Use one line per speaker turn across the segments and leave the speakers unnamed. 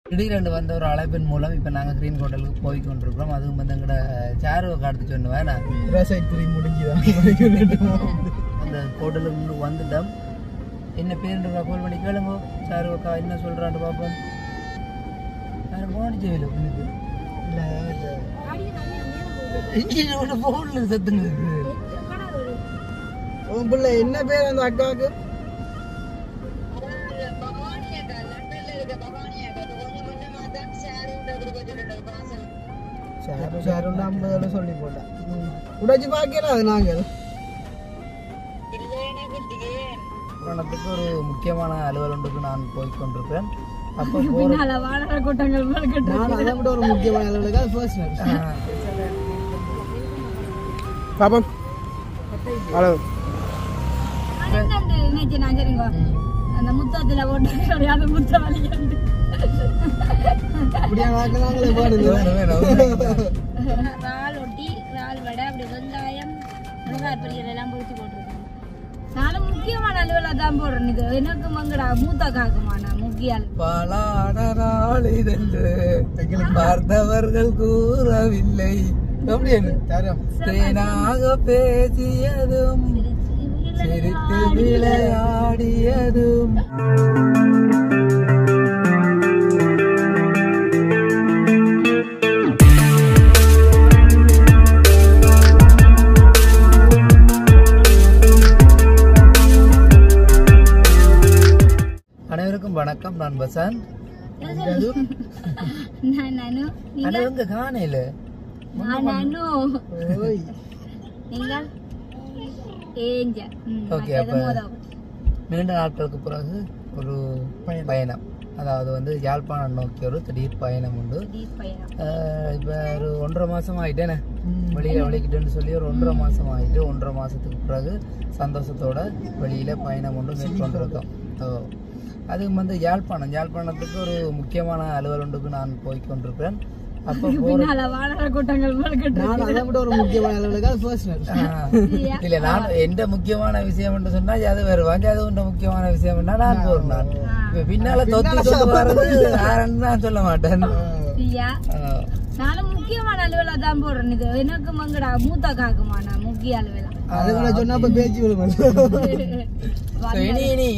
திடீரென்று வந்த ஒரு அழைப்பின் மூலம் இப்போ நாங்கள் கிரீன் ஹோட்டலுக்கு போய் கொண்டிருக்கிறோம். அதுவும் வந்து எங்களோட சாருவை காடுத்து சொன்னேன் அந்த ஹோட்டலுக்கு வந்துட்டோம். என்ன பேருன்றா ஃபோன் பண்ணி கேளுங்க. சாருவக்கா என்ன சொல்கிறான்னு பார்ப்போம். யாரும் ஃபோன் அடிச்சவில்லை எனக்கு ஃபோனில் சத்துன்னு இருக்கு.
உன் பிள்ளை என்ன பேர் அந்த அக்காவுக்கு? சொல்லி போட்டேன் உடைச்சு பார்க்கல. அது நாங்கள்
ஒரு முக்கியமான அலுவல் ஒன்றுக்கு நான் போய் கொண்டிருக்கிறேன். அப்போ
ஒரு முக்கியமான அலுவலகம் பாப்போம். ஹலோ
அந்த முத்தத்துல போட்டு முத்த வலி இறால் ஒட்டி இறால் வடை அப்படி வெங்காயம் மிளகாய் பொரியல் எல்லாம் பொரிச்சு போட்டுருக்கோம். நானும் முக்கியமான அலுவலா தான் போடுறேன். இது எனக்கு மங்கடா மூத்த காக்குமான முக்கிய
பார்த்தவர்கள் கூறவில்லை தேனாக பேசியதும் சிரித்து விளையாடியதும் அனைவருக்கும் வணக்கம். நான் பசான். காணையில நீண்ட நாட்களுக்கு பிறகு ஒரு பயணம், அதாவது வந்து யாழ்ப்பாணம் நோக்கி ஒரு திடீர் பயணம் உண்டு. இப்ப ஒரு 1.5 மாசம் ஆயிட்டேனே வெளியில வலிக்கிட்டேன்னு சொல்லி ஒரு 1.5 மாசம் ஆயிட்டு 1.5 மாசத்துக்கு பிறகு சந்தோஷத்தோட வெளியில பயணம் ஒன்று மேற்கொண்டிருக்கோம். அதுக்கு வந்து யாழ்ப்பாணத்துக்கு ஒரு முக்கியமான அலுவல் ஒன்றுக்கு நான் போய் கொண்டிருக்கிறேன். அப்போ இல்ல நான் எந்த முக்கியமான விஷயம் என்று சொன்னா அது வருவாங்க, அது ஒன்ற முக்கியமான விஷயம் நான் போறேன். பின்னால தொத்தி வர்றது யாருன்னு நான் சொல்ல மாட்டேன்.
நானும் முக்கியமான அலுவலா தான் போடுறேன். இது எனக்கு மங்கடா மூத்த காக்குமான முக்கிய அலுவலா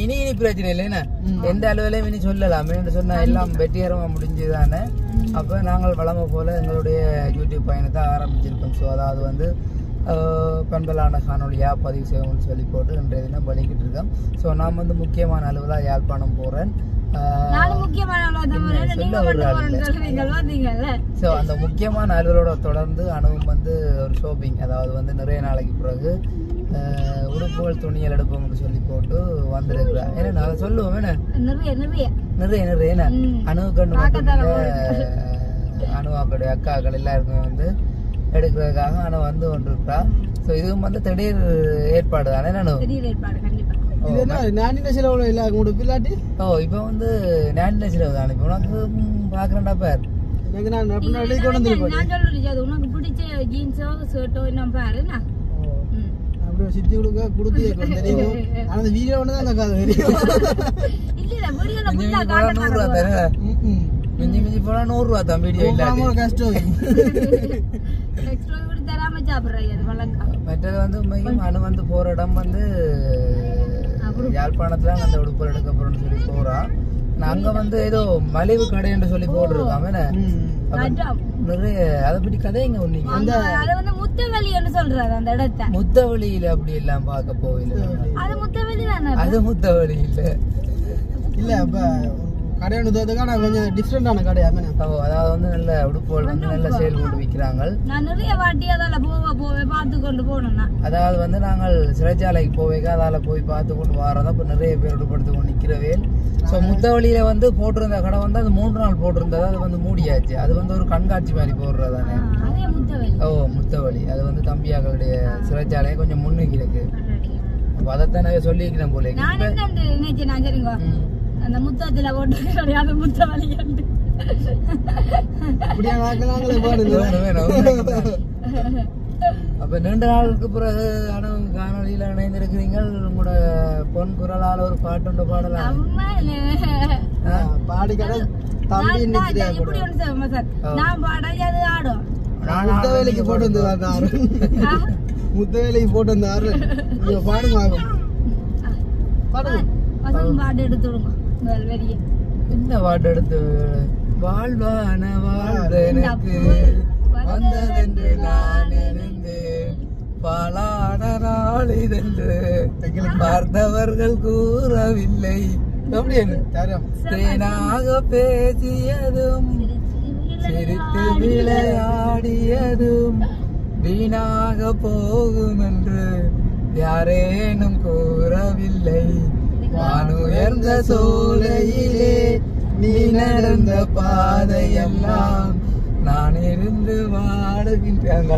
இனி பிரச்சனை இல்லைன்னா எந்த அலுவலையும் இனி சொல்லலாம் சொன்னா எல்லாம் வெற்றிகரமா முடிஞ்சுதானே. அப்ப நாங்கள் வளமை போல எங்களுடைய யூடியூப் பயணத்தை ஆரம்பிச்சிருக்கோம். ஸோ அதாவது வந்து பெண்களான காணொலியா பதிவு செய்யணும்னு சொல்லி போட்டு இன்றைய தினம் வலிக்கிட்டு இருக்கோம். ஸோ நான் வந்து முக்கியமான அலுவலா யாழ்ப்பாணம் போறேன். அந்த முக்கியமான அலுவலோட தொடர்ந்து அனுவும் வந்து ஒரு ஷாப்பிங், அதாவது வந்து நிறைய நாளைக்கு பிறகு உடுப்புகள் துணிகள் எடுப்போம்னு சொல்லி போட்டு வந்திருக்கிறேன். ஏன்னா நான் சொல்லுவோம் நிறைய அணுக்கண்ணு அணுவாக்களுடைய அக்காக்கள் எல்லாருக்குமே வந்து எடுக்கிறதுக்காக அணு வந்து கொண்டிருக்கிறா. ஸோ இதுவும் வந்து திடீர் ஏற்பாடு தானே. இப்ப வந்து நானின செலவு தான். இப்ப உனக்கு பாக்குறேன்டா பேர்
உனக்கு பிடிச்ச ஜீன்ஸோ ஷர்ட்டோ என்ன பாரு
சித்தி கொடுக்க கொடுத்து வீடியோ
மிஞ்சி போனா 100 ரூபா தான் வீடியோ இல்ல கஷ்டம். மற்றது வந்து அணு வந்து போற இடம் வந்து யாழ்ப்பாணத்துல அந்த உடுப்பு எடுக்க போறோம்னு சொல்லி போறான். அங்க வந்து ஏதோ மலிவு கடை என்று சொல்லி போட்டிருக்காம நிறைய அதை பத்தி கதைங்க ஒண்ணு. முத்தவழியில அப்படி எல்லாம் பார்க்க போகல. அது முத்தவழி இல்ல
அப்ப கடையான கொஞ்சம் டிஃபரெண்டான கடை.
அதாவது வந்து நல்ல உடுப்புகள் வந்து நல்ல சேல் போட்டு விற்கிறாங்க. அதாவது வந்து நாங்கள் சிறைச்சாலைக்கு போவேக்க அதால போய் பார்த்து கொண்டு வரதான் இப்ப நிறைய பேர் உடுப்படுத்து கொண்டு நிக்கிறவே. ஸோ முத்தவழியில வந்து போட்டிருந்த கடை வந்து அது 3 நாள் போட்டிருந்தது, அது வந்து மூடியாச்சு. அது வந்து ஒரு கண்காட்சி மாதிரி போடுறதானே. முத்தவழி அது வந்து தம்பியாக்களுடைய சிறைச்சாலையை கொஞ்சம் முன்னுக்கு இருக்கு. அப்ப அதைத்தான் சொல்லிக்கிறேன் போல.
அந்த முத்தத்துல போட்டு முத்த வலி
அப்ப நீண்ட நாளுக்கு பிறகு காணொலியில இணைந்திருக்கிறீர்கள். உங்களோட பொன் குரலால ஒரு பாட்டு பாடலாம்.
பாடி தம்பி நித்யா
இப்படி ஒன்று செய்வோமா சார் நான் பாடாது அது ஆடும்
முத்த வேலைக்கு போட்டு வந்து ஆறு முத்த வேலைக்கு போட்டு வந்து ஆறு பாடுங்க ஆகும் பாடுங்க
பசங்க பாட்டு எடுத்து விடுங்க வெளியே
என்ன பாட்டு எடுத்து வாழ்வான வாழ்வனுக்கு வந்ததென்று நான் இருந்தேன் பாலான நாள் இதென்று பார்த்தவர்கள் கூறவில்லை தேனாக பேசியதும் சிரித்து விளையாடியதும் வீணாக போகும் என்று யாரேனும் கூறவில்லை வானுயர்ந்த சோலையிலே நீ நடந்த பாதையெல்லாம் நான் இருந்து வாடுகின்றேன்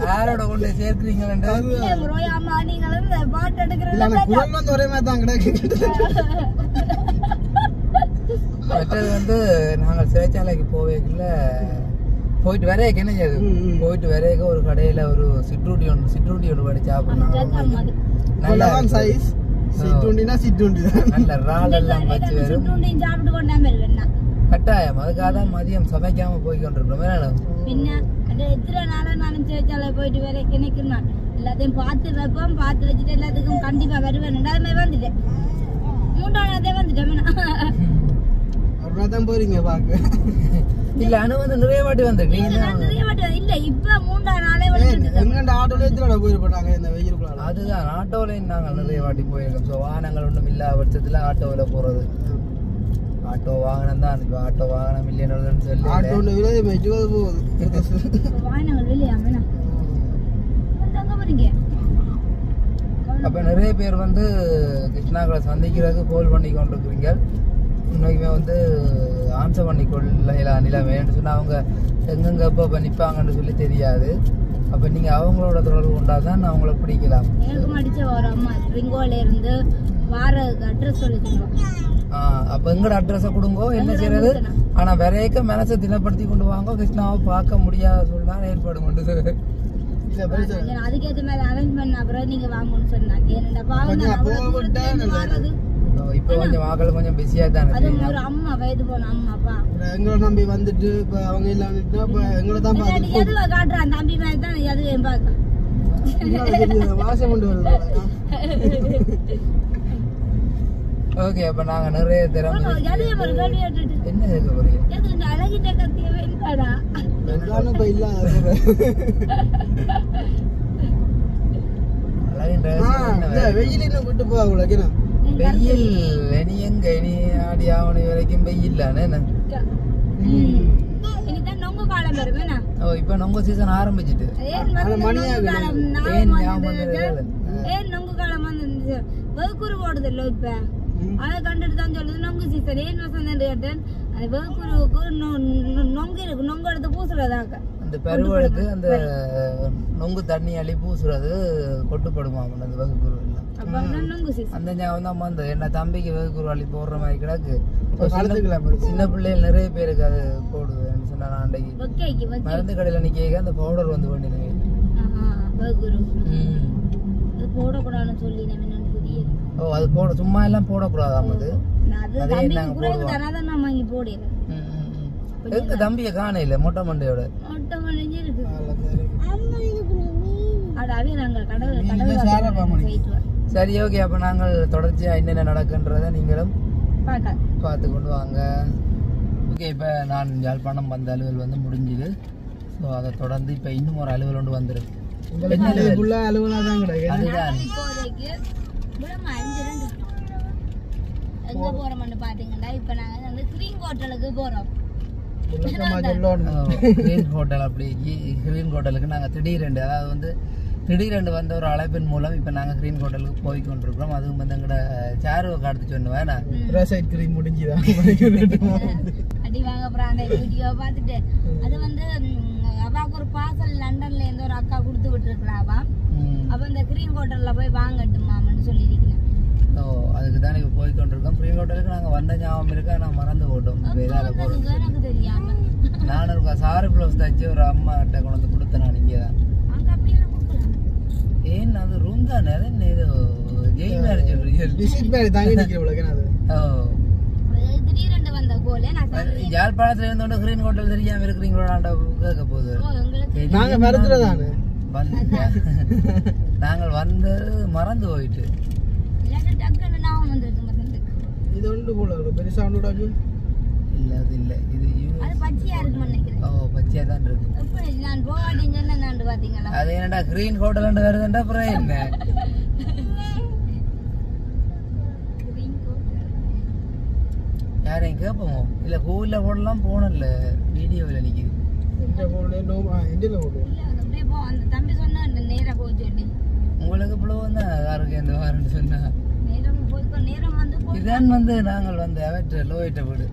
யாரோட கொண்டு சேர்க்கிறீங்க
ஒரே மாதிரி தான்
மற்றது வந்து நாங்கள் சிறைச்சாலைக்கு போயிட்டு வரையக்கு என்ன செய்யுது போயிட்டு வரையக்க ஒரு கடையில ஒரு சிற்றுண்டி ஒன்று படி சாப்பிடணும் நல்ல
சைஸ் சிற்றுண்டினா சிற்றுண்டி
நல்ல ரால் எல்லாம் வச்சு வரும்
சாப்பிட்டு கொண்டாம இருக்கேன்
கட்டாயம் அதுக்காக தான் மதியம் சமைக்காம போய் கொண்டிருக்கோம்
பின்ன எத்தனை நாளா நானும் சிறைச்சாலை போயிட்டு வேற கிணக்குனா எல்லாத்தையும் பார்த்து வைப்போம் பார்த்து வச்சுட்டு எல்லாத்துக்கும் கண்டிப்பா வருவேன் ரெண்டாவது வந்துட்டேன் மூன்றாவதே வந்துட்டேன்
தான் போறீங்க பாக்க
இல்ல அனு வந்து நிறைய வாட்டி வந்துட்டீங்க
இல்ல இப்ப மூன்றாவது நாளே
எங்க ஆட்டோல எத்தனை போயிருப்பாங்க இந்த வெயிலுக்குள்ள
அதுதான் ஆட்டோல நாங்கள் நிறைய வாட்டி போயிருக்கோம் ஸோ வாகனங்கள் ஒன்றும் இல்லாத பட்சத்துல ஆட்டோவில போறது ஆட்டோ வாகனம் தான் இப்போ ஆட்டோ வாகனம் இல்லைன்னு சொல்லி
ஆட்டோல விலை மெச்சுவது போகுது
வாகனங்கள் இல்லையா போறீங்க
அப்ப நிறைய பேர் வந்து கிருஷ்ணாக்களை சந்திக்கிறதுக்கு கோல் பண்ணி கொண்டிருக்கிறீங்க இன்னைக்குமே வந்து ஆன்சர் பண்ணி கொள்ளலாம் நிலைமைன்னு சொன்னா அவங்க எங்கெங்க எப்போ நிற்பாங்கன்னு சொல்லி தெரியாது அப்ப நீங்க அவங்களோட தொடர்பு கொண்டாதான் அவங்கள பிடிக்கலாம்
எனக்கு மடிச்ச ஒரு அம்மா ரிங்கோல இருந்து வாரதுக்கு அட்ரஸ் சொல்லிடுவோம்
அப்ப எங்கட அட்ரஸ கொடுங்கோ என்ன செய்யறது ஆனா விரைக்க மனசை தினப்படுத்தி கொண்டு வாங்க கிருஷ்ணாவை பார்க்க முடியாத சூழ்நிலை ஏற்பாடு கொண்டு
அதுக்கேற்ற மாதிரி அரேஞ்ச் பண்ண அப்புறம் நீங்க வாங்கணும்னு சொன்னாங்க
இப்ப கொஞ்சம் வாக்கள் கொஞ்சம் பிஸியா தானே
ஒரு அம்மா வயது போன அம்மா அப்பா
எங்களை நம்பி வந்துட்டு இப்ப அவங்க எல்லாம் எங்களை தான்
எதுவா காட்டுறான் தம்பி மாதிரி தான் எதுவும் பார்க்க
வாசம் கொண்டு வருவாங்க
ஓகே அப்ப நாங்க நிறைய திறமை என்ன கேட்க போறீங்க
அழகிட்ட கத்திய வேண்டாடா
வெயில் விட்டு போவாங்க
வெயில் இனி எங்க இனி ஆடி ஆவணி வரைக்கும் வெயில் இப்ப நொங்கு சீசன் ஆரம்பிச்சுட்டு
நொங்கு காலம் வந்து வெகுக்குரு போடுது இல்ல இப்ப அதை கண்டுட்டு தான் சொல்லுது நொங்கு சீசன் ஏன் வசந்தம் கேட்டேன் அது வெகுக்குருவுக்கு நொங்கு இருக்கு நொங்கு எடுத்து பூசுறதாக்க
அந்த பெருவழுக்கு அந்த நொங்கு தண்ணி அள்ளி பூசுறது கொட்டுப்படுமா அந்த வெகுக்குரு அந்த ஞாபகம் தான் வந்து என்ன தம்பிக்கு வெகுக்குரு அள்ளி போடுற மாதிரி கிடக்கு சின்ன பிள்ளைகள் நிறைய பேருக்கு அது போடுவேன்னு சொன்னா அன்றைக்கு மருந்து கடையில நிக்க அந்த பவுடர் வந்து வேண்டினேன்
போடக்கூடாதுன்னு சொல்லி
ஓ அது போட சும்மா எல்லாம் போடக்கூடாதாம் அது எங்க தம்பிய காண இல்ல மொட்டை மண்டையோட சரி ஓகே அப்ப நாங்கள் தொடர்ச்சியா என்னென்ன நடக்குன்றத நீங்களும் பார்த்து கொண்டு வாங்க ஓகே இப்ப நான் யாழ்ப்பாணம் வந்த அலுவல் வந்து முடிஞ்சுது ஸோ அதை தொடர்ந்து இப்ப இன்னும் ஒரு அலுவல் ஒன்று வந்துருக்கு அதுதான்
எங்க போறோம்னு பாத்தீங்கன்னா இப்ப நாங்க வந்து கிரீன் ஹோட்டலுக்கு போறோம்
கிரீன் ஹோட்டல் அப்படி கிரீன் ஹோட்டலுக்கு நாங்க திடீரெண்டு வந்த ஒரு அழைப்பின் மூலம் இப்ப நாங்க கிரீன் ஹோட்டலுக்கு போய் கொண்டிருக்கிறோம் அதுவும் வந்து எங்கட சாருவை காடுத்து சொன்னேன்
அடி வாங்க அப்புறம் அந்த வீடியோ பார்த்துட்டு அது வந்து அவாக்கு ஒரு பார்சல் லண்டன்ல இருந்து ஒரு அக்கா கொடுத்து விட்டுருக்கலாவா அப்ப இந்த கிரீன் ஹோட்டல்ல போய் வாங்கட்டுமான்னு சொல்லியிருக்கேன்
அதுக்கு தான் இப்போ போய் கொண்டிருக்கோம் கிரீன் ஹோட்டலுக்கு நாங்கள் வந்த ஞாபகம் இருக்கா நான் மறந்து போட்டோம்
எனக்கு தெரியாம
நான் ஒரு சாரி ப்ளவுஸ் தச்சு ஒரு அம்மா கிட்ட கொண்டு வந்து கொடுத்தேன் நான் இங்கே தான் என்ன அது ரூம் தானே அது என்ன ஏதோ ஜெயில் மாதிரி சொல்றீங்க
விசிட் மாதிரி தாங்கி நிக்கிறவளுக்கு அது
திடீரென்று வந்த போல நான்
யாழ்ப்பாணத்துல இருந்தோட கிரீன் ஹோட்டல் தெரியாம இருக்கிறீங்களோட கேட்க போகுது
நாங்க மறந்துறதானே
நாங்கள் வந்து மறந்து போயிட்டு
டக்குன்னு நான் வந்திருக்கேன்
இது ஒன்று போல பெருசா ஒன்று
இல்ல அது இல்ல இது
அது பச்சையா இருக்குன்னு நினைக்கிறேன்.
ஓ பச்சையா தான் இருக்கு.
எப்படி நான் போகாட்டின்னு சொன்னேன் நான் பாத்தீங்களா?
அது என்னடா கிரீன் ஹோட்டல் வருதுண்டா அப்புறம் என்ன? யாரையும் கேட்போமோ இல்ல கோவில்ல போடலாம் போனல வீடியோவில் நிக்குது.
அந்த தம்பி சொன்னா நேரா போக சொல்லி
உங்களுக்கு இவ்வளவு வந்து யாருக்கு எந்த வாரன்னு சொன்னா
நேரம் போய்க்கோ நேரம் வந்து
இதான் வந்து நாங்கள் வந்து அவற்ற லோயிட்ட வீடு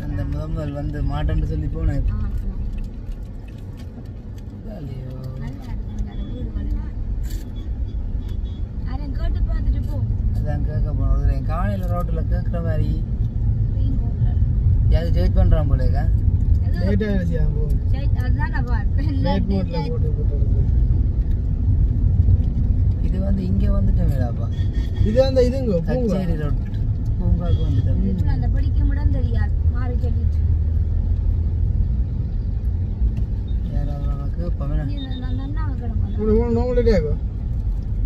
அந்த முதல் வந்து மாட்டேன்னு சொல்லி போனேன். அதான் கேட்க போனோம் என் காலையில் ரோட்டில் கேட்குற மாதிரி யாரு ஜெயிட் பண்ணுறான் போலேக்கா இது வந்து இங்க வந்துட்டேன் மேடாப்பா.
இது அந்த இதுங்க
கச்சேரி ரோட் பூங்காக்கு வந்துட்டேன்.
அந்த படிக்க முடியாது தெரியாது மாறி சொல்லிட்டு
யாராவது பமனா
நோங்களேடியாகோ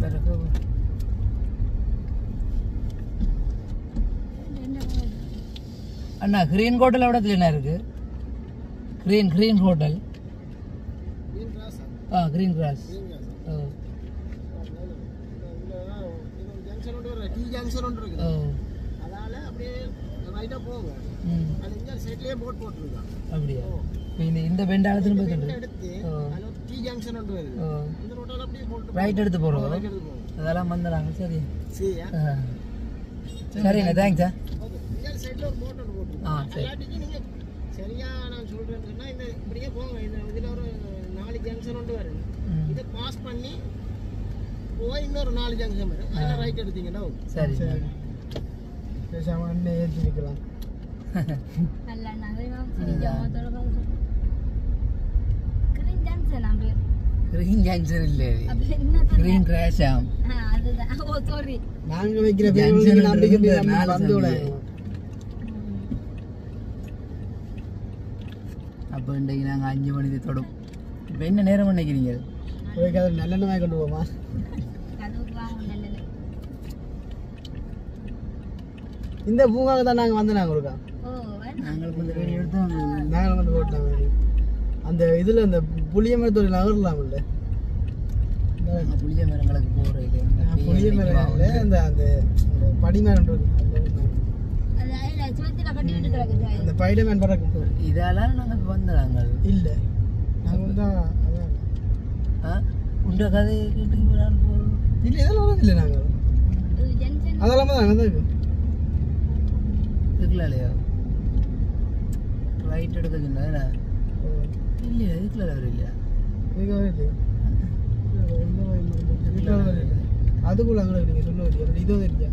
வேற அண்ணா கிரீன் ஹோட்டல் எவ்வளோத்துல என்ன இருக்கு? கிரீன் ஹோட்டல் கிரீன் கிராஸ் அப்படியா? இந்த பெண்டாலத்துல ரைட் எடுத்து போறோம். அதெல்லாம் வந்துடுறாங்க. சரி சரிண்ணா தேங்க்ஸா.
சரியா நான் சொல்றேன்னு சொன்னா இந்த இப்படியே போங்க. இதுல ஒரு 4 ஜங்ஷன் ஒன்று வரும். இதை பாஸ் பண்ணி போய் இன்னொரு 4 ஜங்ஷன் வரும். அதில் ரைட் எடுத்தீங்கன்னா
சரி
சரி பேசாம அண்ணே ஏற்றி வைக்கலாம்.
கிரீன் ஜங்ஷன் இல்லை கிரீன் கிராஷாம்.
நாங்க வைக்கிற பேர்
அப்போ இன்றைக்கு நாங்கள் 5 மணிக்கு தொடும். இப்போ என்ன நேரம் நினைக்கிறீங்க?
நல்லெண்ணெய் வாங்கி கொண்டு போமா? இந்த பூங்காவுக்கு தான் நாங்கள் வந்து நாங்கள் இருக்கோம்.
நாங்கள் வந்து வீடியோ எடுத்தோம்.
நாங்கள் வந்து போட்டோம். அந்த இதில் அந்த புளிய மரத்தோட நகரலாம்ல
புளிய மரங்களுக்கு போகிறது
புளிய மரம் இல்லை அந்த அந்த படிமரம் அந்த பைடமேன் பறக்கும்.
இதெல்லாம் நாங்கள் வந்தாங்க
இல்லை நாங்கள் தான்
உண்ட கதை கேட்டு இல்லை
இதெல்லாம் வந்ததில்லை. நாங்கள் அதெல்லாம் தான் நாங்கள் தான்
இருக்குல்ல இல்லையா ரைட் எடுக்க சொன்னா இல்லையா இதுக்குள்ள அவர் இல்லையா
அதுக்குள்ள அங்கே நீங்கள் சொன்ன இதோ இல்லையா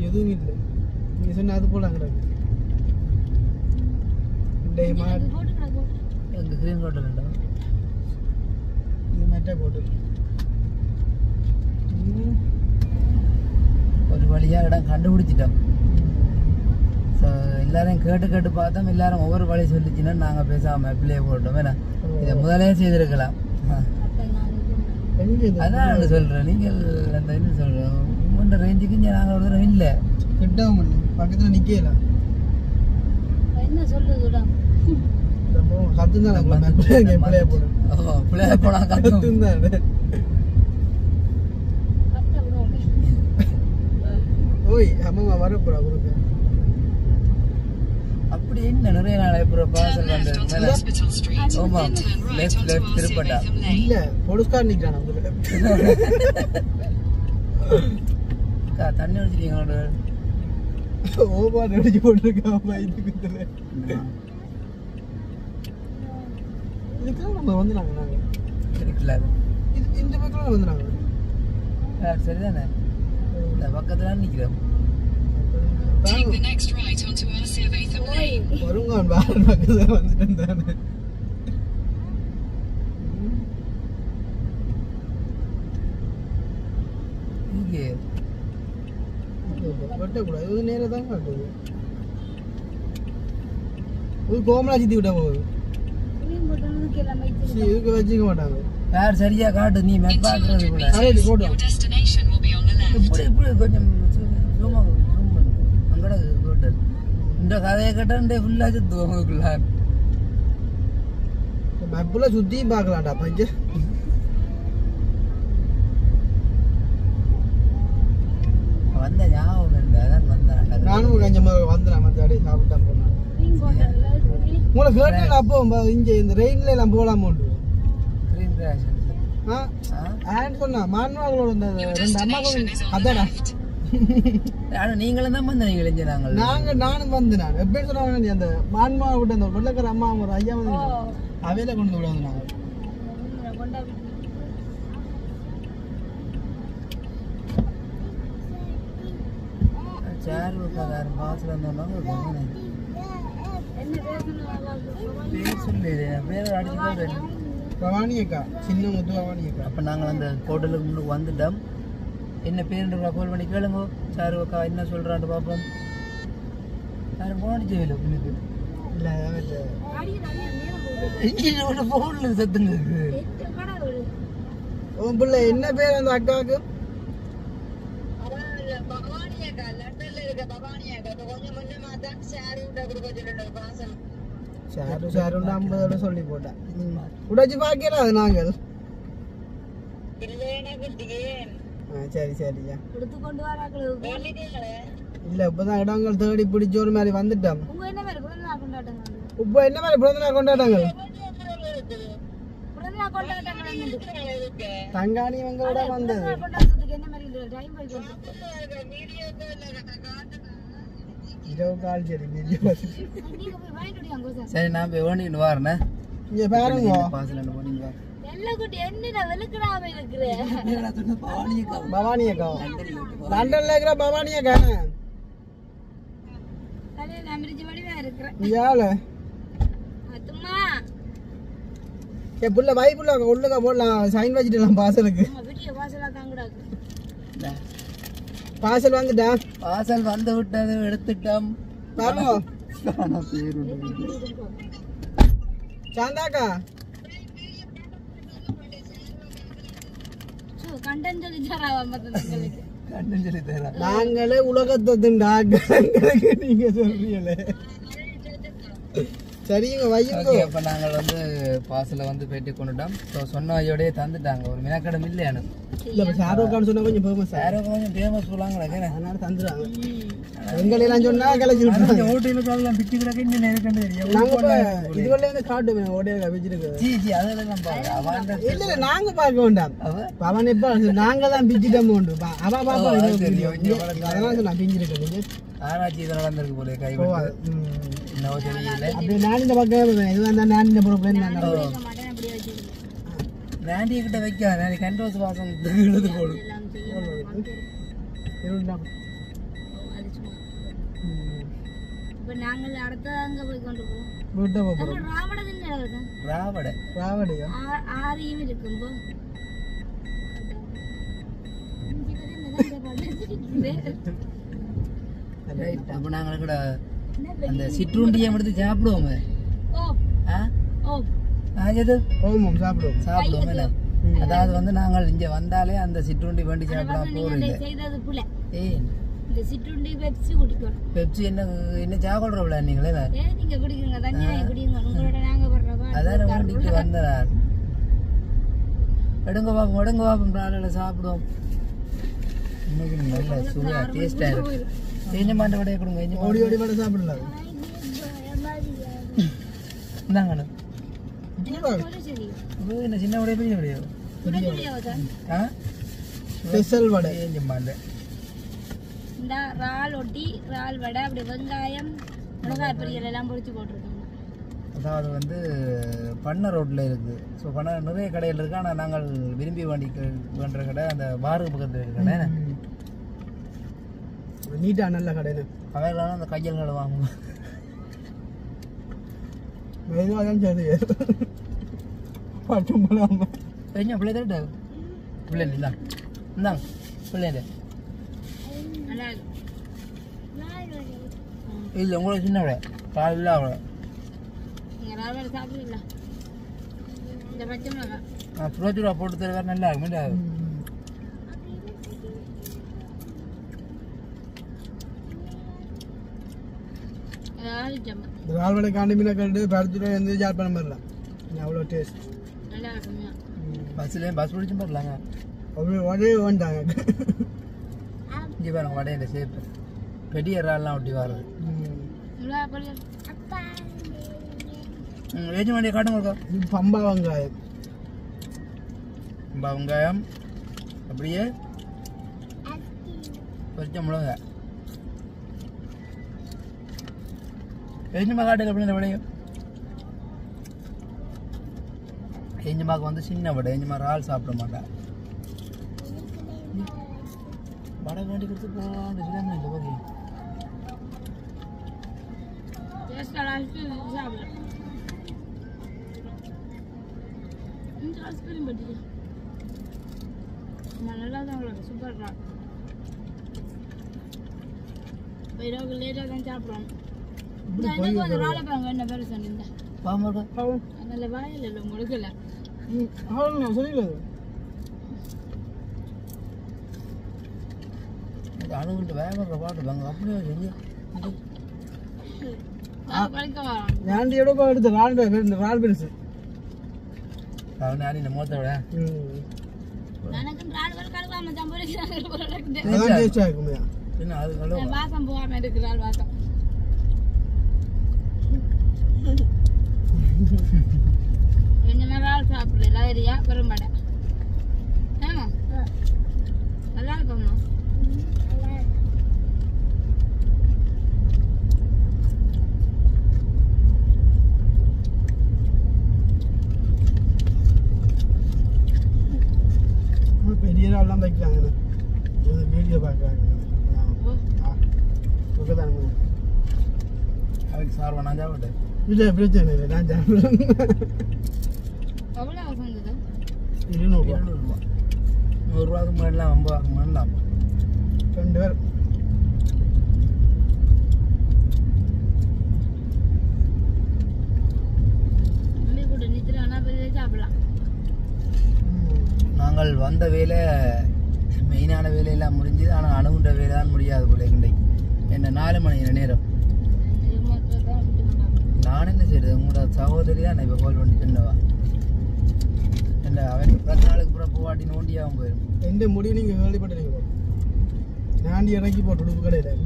எதுவும் இல்லை. நீங்கள் சொன்ன அது போல் அங்கே
எங்கள் கிரீன் ஹோட்டல் உண்டா?
இது மெட்டா ஹோட்டல்.
ஒரு வழியாக இடம் கண்டுபிடிச்சிட்டோம். ஸோ எல்லாரையும் கேட்டு பார்த்தோம். எல்லாரும் ஒவ்வொரு வழி சொல்லிச்சுன்னா நாங்கள் பேசாமல் பிள்ளைய போட்டோம். வேணா இதை முதலே செய்திருக்கலாம். அதான் சொல்கிறேன். நீங்கள் அந்த இது சொல்கிறோம் உங்கள்கிட்ட ரேஞ்சுக்கு நாங்கள் ஒரு தடவை இல்லை
கிட்டவும் இல்லை பக்கத்தில் நிற்கலாம்.
என்ன சொல்லுதுடா
கத்துந்தான் பிள்ளைய போடும்.
பிள்ளைய போனால் கத்துந்தான்.
ஓய் அம்மா வரப்போறா கொடுக்க
அப்படி என்ன நிறைய நாள் எப்போ பாசல் வந்து ஆமா லெஃப்ட் திருப்பட்டா
இல்ல போலீஸ்கார் நிக்கிறான்.
தண்ணி அடிச்சிட்டீங்க
ஓபா அடிச்சு போட்டுருக்கான். இதுக்கெல்லாம் நம்ம வந்துடுறாங்க. நாங்கள்
இருக்குல்ல
இந்த பக்கம் வந்துடுறாங்க.
சரிதானே இந்த பக்கத்துல நிக்கிறோம்.
வருங்க பக்கத்துல வந்துட்டு வெட்டக்கூடாது இது நேரம் தான் காட்டுது இது கோமலா சித்தி விட்ட போகுது இதுக்கு வச்சுக்க மாட்டாங்க
யார் சரியா காட்டு நீ மேப் பாக்குறது கூட
சரி போட்டோம்
இப்படி இப்படி கொஞ்சம் சும்மா அங்கட ஹோட்டல் இந்த கதையை கேட்டா ஃபுல்லா சுத்து உங்களுக்குள்ள
மேப்புல சுத்தியும் பார்க்கலாம்டா பஞ்சு
வந்த ஞாபகம் இல்லை அதான் வந்தேன்
நானும் கொஞ்சம் வந்துடுறேன் மற்ற அப்படியே சாப்பிட்டா போனேன் உங்களை கேட்டேன் அப்போ இங்கே இந்த ரெயின்ல எல்லாம் போகலாமோண்டு சொன்னா மாணவர்களோட இந்த 2 அம்மாக்களும் அதாடா
நீங்களும் தான் வந்தீங்க இளைஞர்
நானும் வந்தேன் நான் எப்படி சொன்னாங்க அந்த மான்மா விட்டு அந்த வெள்ளக்கார அம்மா ஒரு ஐயா வந்து அவையில கொண்டு விட வந்தாங்க
சேர் உட்காரு பாஸ்ல இருந்தோம்னா பேர் சொல்லு பேர் அடிச்சுதான்
பவானி அக்கா சின்ன முத்து பவானி அக்கா
அப்போ நாங்கள் அந்த ஹோட்டலுக்கு முன்னுக்கு வந்துட்டோம் என்ன பேருன்றா கால் பண்ணி கேளுங்க சார் அக்கா என்ன சொல்கிறான்னு பார்ப்போம் யாரும் போனிச்சு வேலை உங்களுக்கு இல்லை ஃபோனில் சத்துங்க இருக்கு
உன் பிள்ளை என்ன பேர் அந்த அக்காவுக்கு ஷாருண்டா 50 சொல்லி போட்டேன் உடைச்சு பாக்கல அது நாங்கள் சரி சரியா இல்ல இப்பதான் இடங்கள் தேடி பிடிச்ச ஒரு மாதிரி வந்துட்டோம் இப்போ என்ன மாதிரி பிறந்தநாள் கொண்டாட்டங்கள் தங்காணி உங்களோட வந்தது
சரி நான் போய் ஓடிட்டு வரேண்ணே
இங்க பாருங்க பவானி அக்கா லண்டன்ல இருக்கிற பவானி அக்கா புள்ள வைப்புள்ள உள்ளுக்க போடலாம் சைன் வச்சுட்டு பாசலுக்கு பாசல் வந்துட்டா
பாசல் வந்து விட்டது எடுத்துட்டோம்
சாந்தாக்கா நாங்களே உலகத்தை நீங்க சொல்றீங்களே சரிங்க வையுங்க
அப்ப நாங்கள் வந்து பாசல வந்து பேட்டி கொண்டுட்டோம் சொன்ன ஐயோடய தந்துட்டாங்க ஒரு மினக்கடம் இல்லையானு
இல்ல ஷாருக் கான் சொன்னா கொஞ்சம் ஃபேமஸ்
ஷாருக் கொஞ்சம் ஃபேமஸ் சொல்லாங்க
அதனால தந்துறாங்க எங்களை எல்லாம் சொன்னா கலச்சி விட்டுறாங்க
ஹோட்டலுக்கு அதெல்லாம் பிச்சு கிடக்கு இன்னும் நேரக்கண்டு தெரியும்
நாங்க இதுவரை இருந்து காட்டுவேன் ஹோட்டலுக்கு பிச்சிருக்கு
ஜி ஜி அதெல்லாம் பாருங்க அவன்
இல்ல இல்ல நாங்க பார்க்க வேண்டாம் அவன் எப்ப நாங்க தான் பிச்சிட்டோம் உண்டு அவ பாப்பா அதெல்லாம் சொன்னா பிஞ்சிருக்கு
ஆராய்ச்சி இது நடந்திருக்கு போல கை இன்னும் தெரியல
அப்படியே நான் இந்த பக்கம் இது வந்தா நான் இந்த பொறுப்பு
நாண்டிய கிட்ட வைக்க நான் கண்டோஸ் வாசம் எழுது போடு
நாங்கள் அடுத்ததாங்க போய் கொண்டு போவோம்
ராவடையா
ஆரியும் இருக்கும்போ
அப்ப நாங்கள் கூட அந்த சிற்றுண்டியை எடுத்து சாப்பிடுவோங்க சாப்பிடுவோம் அதாவது வந்து நாங்கள் இங்க வந்தாலே அந்த சிற்றுண்டி வேண்டி சாப்பிட போறோம் ஏன்
இந்த சிற்றுண்டி பெப்சி குடிக்கணும்
பெப்சி என்ன சாப்பிடுறோம்ல நீங்களே
நீங்க குடிக்குங்க தண்ணியா குடிங்க உங்களோட நாங்க வர்றவா
அதான் வண்டிக்கு வந்தேன் எடுங்க பாப்போம் நாளையில சாப்பிடுவோம் இன்னைக்கு நல்ல சுவையா டேஸ்டா இருக்கு தேஞ்ச மாட்டை வடையை கொடுங்க
ஓடி ஓடி வடை சாப்பிடலாம்
இந்தாங்கண்ணா என்ன சின்ன வடையா பெரிய வடையா
ஸ்பெஷல் வடை
தேஞ்ச மாட்டை
இந்த இறால் ஒட்டி இறால் வடை அப்படி வெங்காயம் மிளகாய் பொரியல் எல்லாம் பொரிச்சு போட்டிருக்காங்க
அதாவது வந்து பண்ண ரோட்டில் இருக்குது ஸோ பண்ண நிறைய கடைகள் இருக்கு ஆனால் நாங்கள் விரும்பி வேண்டுற கடை அந்த பாருக்கு பக்கத்தில் இருக்கடை
நீட்டா நல்ல கடை
அவையெல்லாம் அந்த கையல்களை வாங்குவோம் கொஞ்சம் பிள்ளை தரட்ட பிள்ளை இந்தாங்க இந்தாங்க பிள்ளை இல்லை உங்களுக்கு சின்ன விட கால் இல்லை அவ்வளோ
நீங்கள் ராவல் சாப்பிடல இந்த பச்சை மிளகா
புரோச்சூரா போட்டு தர வேறு நல்லா இருக்கும் இல்லை
ரால்வடை காண்டி மீனை கண்டு பருத்துட்டு வந்து ஜாழ்ப்பாணம் வரலாம் அவ்வளோ டேஸ்ட்
நல்லா இருக்குங்க
பஸ்ஸுலேயும் பஸ் பிடிச்சும் போடலாங்க
அவ்வளோ உடனே வந்துட்டாங்க
இங்கே பாருங்க வடையில சேப்பு பெரிய இறால்லாம் ஒட்டி வர்றது ஏஜ் வண்டியை காட்டுங்க
இது பம்பா வெங்காயம்
வெங்காயம் அப்படியே பொரிச்ச மிளகா எஞ்சிமா காட்டுங்க அப்படி இந்த விடையும் எஞ்சிமாக்கு வந்து சின்ன வடை எஞ்சிமா இறால் சாப்பிட மாட்டேன் வடை வேண்டி கொடுத்து போகலான்னு சொல்லுங்க இந்த பகுதி
நல்லா தான் சூப்பர் தான் இரவு லேட்டாக தான் சாப்பிட்றோம் எனக்கு வந்து வாழைப்பழம் என்ன பேர் சொன்னீங்க நல்ல வாயில் இல்லை உங்களுக்கு இல்லை
அணுகுண்டு வேகிற பாட்டு வாங்க அப்படியே செஞ்சு
ஆண்டியோட எடுத்து ரால் பெருசு
அவன் யாரும் இந்த மோத்த விட என்ன அது நல்ல
வாசம் போகாம இருக்கிறாள் வாசம் கொஞ்சம் நாள் சாப்பிடல ஏரியா பெரும்படை ஆமா நல்லா இருக்கும்ண்ணா
பெரிய நாள்லாம் வைக்கிறாங்க வீடியோ பார்க்குறாங்க
அதுக்கு சார் வேணாம் சாப்பிட்டு
இல்லை பிரச்சனை இல்லை நான் சாப்பிட்றேன்
எவ்வளோ வசந்தது
200
100 முன்னாடிலாம் 50 முன்னாடிலாம்
2 பேர்
கூட நித்திரானா பெரிய சாப்பிடலாம்
நாங்கள் வந்த வேலை மெயினான வேலையெல்லாம் முடிஞ்சுது ஆனால் அணுகுண்ட வேலை தான் முடியாது போல இன்றைக்கு என்ன 4 மணி நேரம் நான் என்ன செய்யறது உங்களோட சகோதரி தான் இப்போ கால் பண்ணி சொன்னவா என்ன அவன் 10 நாளுக்கு அப்புறம் போவாட்டி நோண்டியாகவும் போயிடும்
எந்த முடிவு நீங்கள் கேள்விப்பட்டீங்க நாண்டி இறக்கி போட்டு உடுப்பு கடையில்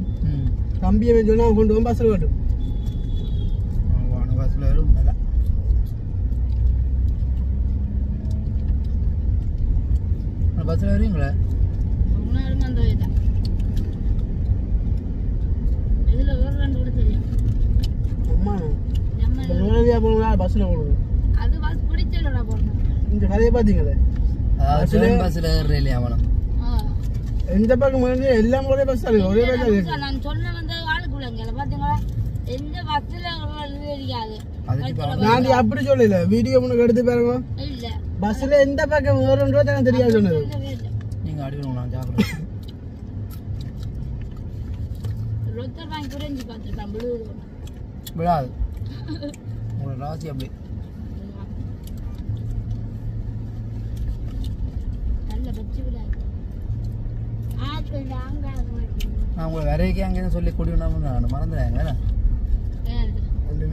தம்பியை சொன்னால் கொண்டு வந்து பஸ்ஸில் கட்டும்
பஸ்ஸில் வரும் நல்லா பஸ்ஸில் வருவீங்களா
அந்த இதுதான் இதில் ஒரு 2 கூட தெரியும்
அம்மா நேரடியாக போகணுங்களா பஸ்ஸில் போகணும்
அது பஸ் பிடிச்சலடா போடணும்
இந்த கதையை பார்த்தீங்களே
பஸ்ஸில் ஏறுற இல்லையா அவனும்
எந்த பக்கம் வந்து எல்லாம் ஒரே பஸ் தான் ஒரே பஸ் தான்
நான் சொன்ன வந்து ஆளுக்குள்ளங்க பார்த்தீங்களா எந்த பஸ்ஸில் தெரியாது
நான் அப்படி சொல்லல வீடியோ முன்னுக்கு எடுத்து பாருங்க
இல்ல
பஸ்ல எந்த பக்கம் வரும்ன்றது எனக்கு தெரியாது சொன்னது
நீங்கள் அடிக்கணும் நான் சாப்பிட்றேன்
ரொத்தர் வாங்கி குறைஞ்சி பார்த்துட்டான்
விடாது உங்களோட ராசி அப்படி
நல்ல பச்சு விடாது
நான் உங்களை வரைக்கும் அங்கேருந்து சொல்லி குடிக்கணும் நான் மறந்துடுறேன்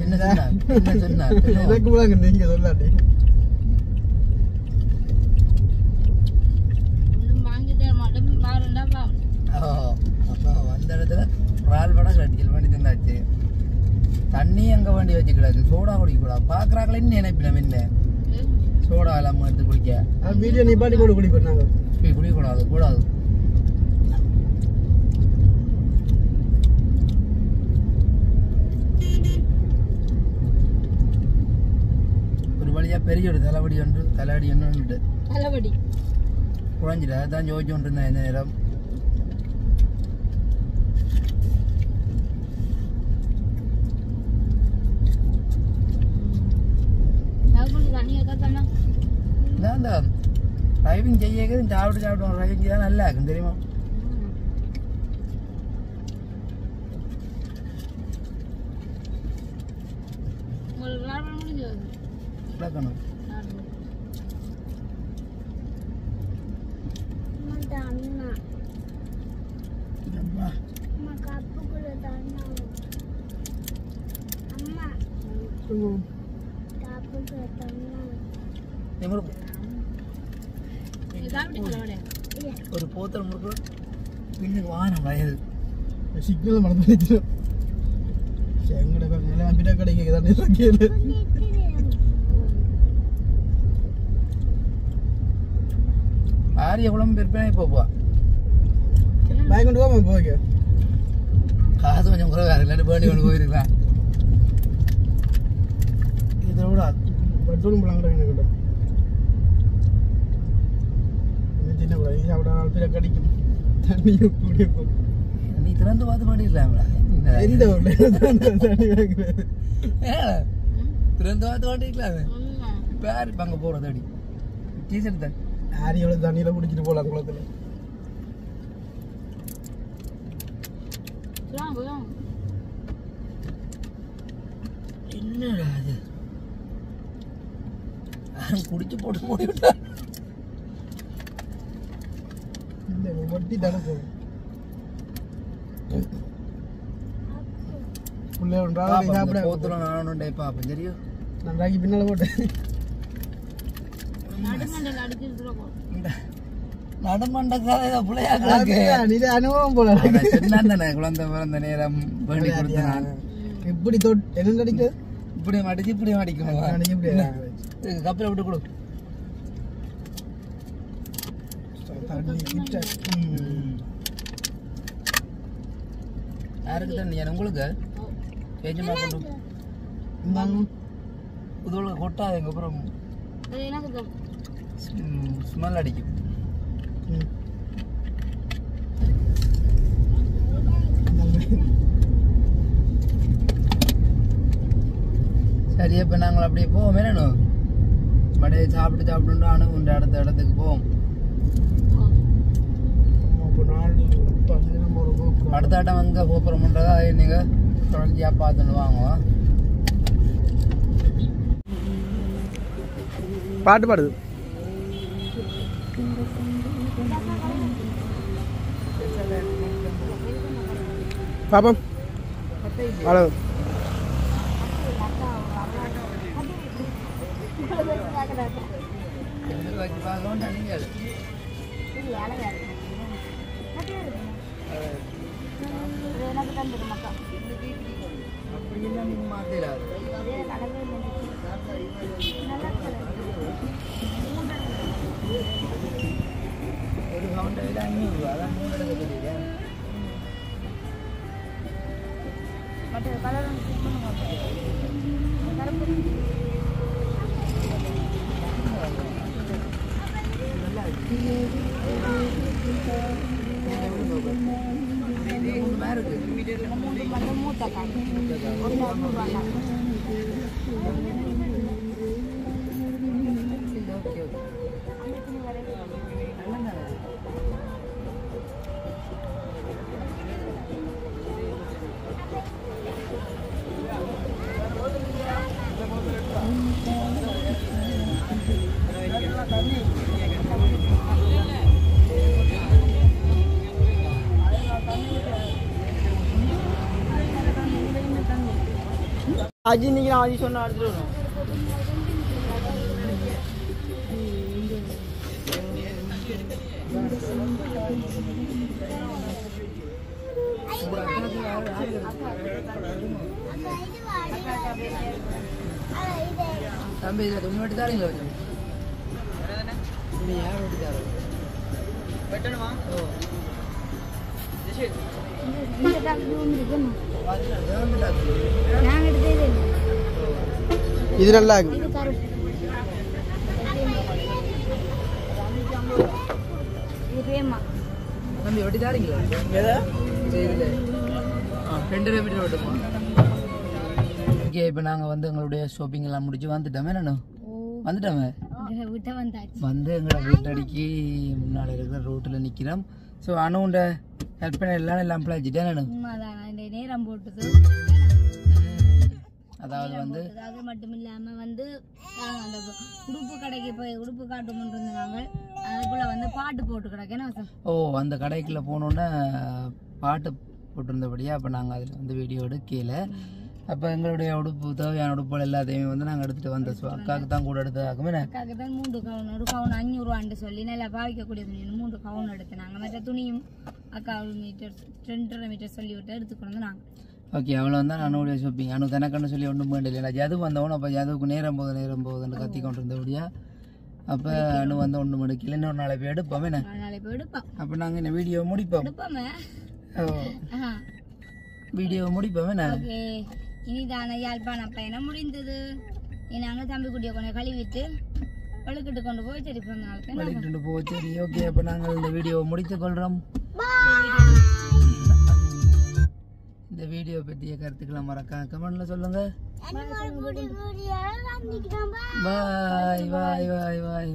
என்ன சொன்னார் என்ன சொன்னார்
எனக்கு கூட நீங்க சொல்லாட்டி
வாங்கி தர மாட்டேன் பாருண்டா
அப்போ அந்த இடத்துல ரால் படம் கட்டிக்கல் பண்ணி தந்தாச்சு தண்ணி அங்கே வண்டி வச்சுக்கூடாது சோடா குடிக்கக்கூடாது பார்க்குறாங்களே நினைப்பினேன் என்ன சோடா எல்லாம் எடுத்து குடிக்க
வீடியோ நீ பாட்டி கூட குடிப்பேன் நாங்கள்
குடிக்கக்கூடாது கூடாது ஒரு வழியாக பெரிய ஒரு தலைவடி ஒன்று
தலைவடி
குழஞ்சிட்டு அதான் ஜோதிச்சு கொண்டு இருந்தேன் இந்த நேரம் இந்த டிரைவிங் செய்ய சாப்பிட்டு டிரைவிங் செய்ய நல்லா இருக்கும் தெரியுமா கிடக்கணும் ஒரு போத்தல் முறுக்கு பின்னுக்கு வானம் வயது
சிக்னல் மறந்து வச்சிடும் எங்கட பேங்க்ல அம்பிட்டா கடைக்கு தான் கேளு
ஆரிய குளம் விற்பனை போப்பா
பேங்க் கொண்டு போமா போக
காசு கொஞ்சம் குறைவா இருக்கு பேண்டி கொண்டு போயிருக்கலாம்
இதோட பெட்ரோல் பழங்கடா எனக்கு சின்ன கூட சாப்பிட நாலு பேரை கடிக்கும் தண்ணி கூடிய
நீ திறந்து பார்த்து மாட்டிக்கலாம்ல
எந்த ஊர்ல தண்ணி வாங்குறது
திறந்து பார்த்து மாட்டிக்கலாமே பேர் அங்கே போகிறது அடி டீஷர்ட் தான்
ஆரியோட தண்ணியில குடிச்சிட்டு போலாம் குளத்துல
என்னடா அது குடிச்சு போட்டு போட்டு
இந்த வட்டி தானே போகும் புள்ள ஒன்றாவது சாப்பிட
போத்துறோம் நானும் டே பாப்பேன் தெரியும்
நன்றாக்கி பின்னால போட்டேன்
நடமண்ட கதை பிள்ளையாக்கு
இது அனுபவம் போல
சொன்னான் குழந்தை பிறந்த நேரம் வேண்டி கொடுத்தேன்
இப்படி என்ன அடிக்கிறது
இப்படி அடிச்சு இப்படி அடிக்கணும் கப்பலை விட்டு கொடு யாருக்கு தண்ணி உங்களுக்கு ஏஜமா கொண்டு புதுவளை கொட்டாதுங்க அப்புறம் ஸ்மெல் அடிக்கும் சரி இப்போ நாங்கள் அப்படியே போவோம் வேணும் அப்படியே சாப்பிட்டு ஆனால் உண்ட இடத்துக்கு போவோம் அடுத்த ஆட்டம் எங்கே போகிறோம்ன்றதா நீங்கள் தொடர்ச்சியாக பார்த்துட்டு வாங்குவோம்
பாட்டு பாடுது பாப்பம் அளவு
அப்படியெல்லாம் நீங்கள் மாற்றிடாது ஒரு கவுண்டை விட 500 அதான் 3 எடுக்க தெரியுது
आज ही नहीं आज ही सोना आज लो
தம்பி இதில் துணி வெட்டி தாரீங்களா கொஞ்சம் துணி யார் வெட்டி தாரோ வெட்டணுமா ஓ
இது நல்லா
தம்பி வெட்டி தாரீங்களா இதில் ரெண்டு மீட்டர் வெட்டுமா ஓகே இப்போ நாங்கள் வந்து எங்களுடைய ஷாப்பிங் எல்லாம் முடிச்சு வந்துட்டோமே நான் வந்துட்டோமே வந்து எங்களோட வீட்டடிக்கு முன்னால் இருக்கிற ரோட்டில் நிற்கிறோம் ஸோ அணுண்ட ஹெல்ப் பண்ண எல்லாம் பிளாச்சிட்டேன் நான்
நேரம் போட்டுது
அதாவது வந்து
அது மட்டும் இல்லாம வந்து நாங்க அந்த உடுப்பு கடைக்கு போய் உடுப்பு காட்டுமுன்னு இருந்தாங்க, அதுக்குள்ள வந்து பாட்டு போட்டு கிடக்கேன்னு.
ஓ, அந்த கடைக்குள்ள போனோன்னே பாட்டு போட்டிருந்தபடியா அப்போ நாங்கள் அதில் வந்து வீடியோ எடுக்கல. அப்போ எங்களுடைய உடுப்பு தேவையான உடுப்புகள் எல்லாத்தையுமே வந்து நாங்கள் எடுத்துகிட்டு வந்தோம். அக்காவுக்கு தான் கூட எடுத்ததாக்குமே.
அக்காவுக்கு தான் 3 கவுன், ஒரு கவுன் 500 ரூபான்னு சொல்லி நல்லா பாவிக்கக்கூடிய துணி 3 கவுன் எடுத்து நாங்கள் மற்ற துணியும் அக்கா 2.5 மீட்டர் சொல்லி விட்டு எடுத்துக்கொண்டு நாங்கள்.
ஓகே, அவ்வளோ தான் அனுடைய ஷாப்பிங். அனு தனக்குன்னு சொல்லி ஒன்றும் வேண்டிய ஜது வந்தவொன்னு. அப்போ ஜதுவுக்கு நேரம் போகுதுன்னு கத்தி கொண்டு இருந்தபடியா அப்போ அனு வந்து ஒன்றும் எடுக்கல. இன்னொரு நாளை போய் எடுப்போமே.
நாளை போய் எடுப்போம்.
அப்போ நாங்கள் இந்த வீடியோ முடிப்போம்.
எடுப்போமே,
வீடியோ முடிப்போமே.
ஓகே, இனிதான யாழ்ப்பாண பயணம் முடிந்தது. நாங்கள் தம்பி குட்டியை கொஞ்சம் கழுவிட்டு வழுக்கிட்டு கொண்டு போய் சரி
வழுக்கிட்டு போய் சரி. ஓகே, அப்போ நாங்கள் இந்த வீடியோவை முடித்துக் கொள்கிறோம். இந்த வீடியோ பற்றிய கருத்துக்களை மறக்காம கமெண்ட்ல சொல்லுங்க. பாய் பாய் பாய் பாய்.